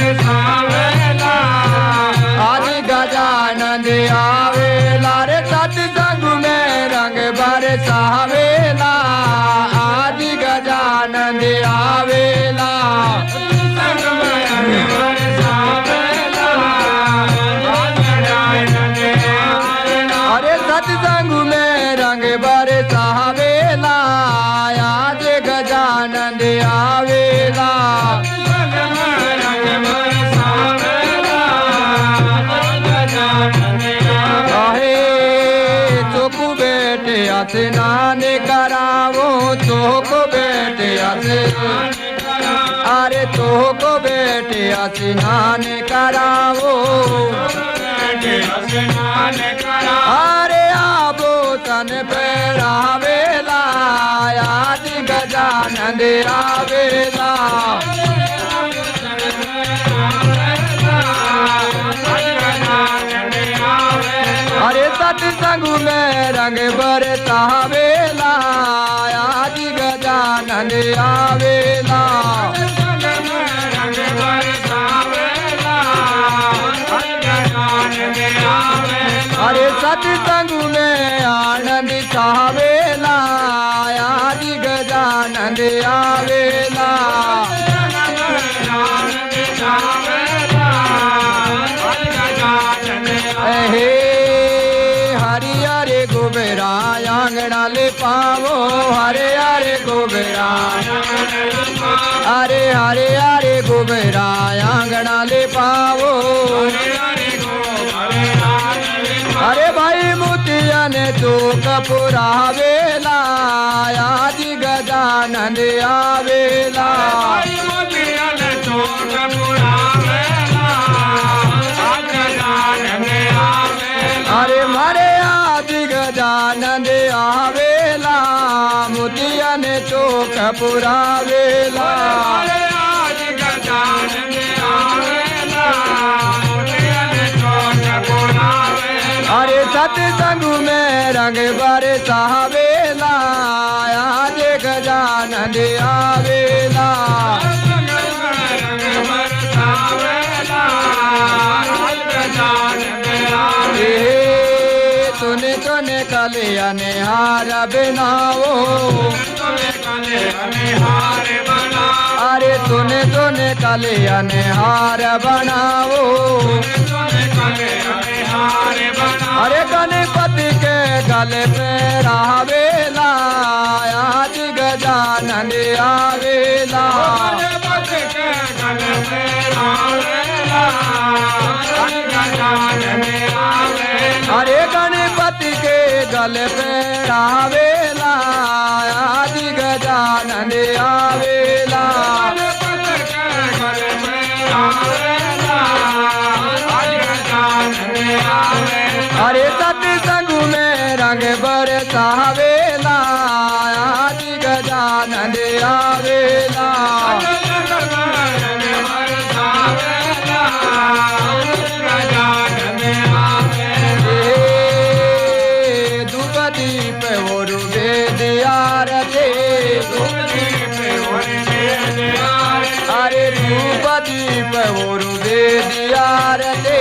बरसावेला आज गजानंद आवेला रे सत्संग में रंग बरसावेला आज गजानंद आवेला अरे सत्संग में रंग बरसावेला आज गजानंद आवेला स्नान करावो चोको बेटे अरे चोको बेटे स्नान करावो अरे आबो तन पैरावेला आज गजानंद आवेला अरे सत्संग में रंग बरसावेला आज गजानंद आवेला अरे सत्संग में आनंद छावेला आज गजानंद आवेला हे हरि हरे गोबरा आंगना ले पावो हरे हरे गोबरा अरे हरे हरे गोबरा आंगना ले पावो अरे भाई मोतिया ने चौक पुरावेला आज गजानंद आवेला अरे मारे आज गजानंद आवेला मोतिया ने चौक पुरावेला अरे सत्संग में रंग बरसावेला आज गजानंद आवेला तूने तूने कलिया निहार बनाओ अरे तूने तूने कलिया निहार बनाओ अरे गणपति के गले पे रावेला आज गजानंद आवेला अरे गणपति के गले पे रावेला आज गजानंद आवेला अरे सत्संग में रंग बरसावेला आज गजानंद आवेला धूप दीप और वेद आरती अरे धूप दीप और वेद आरती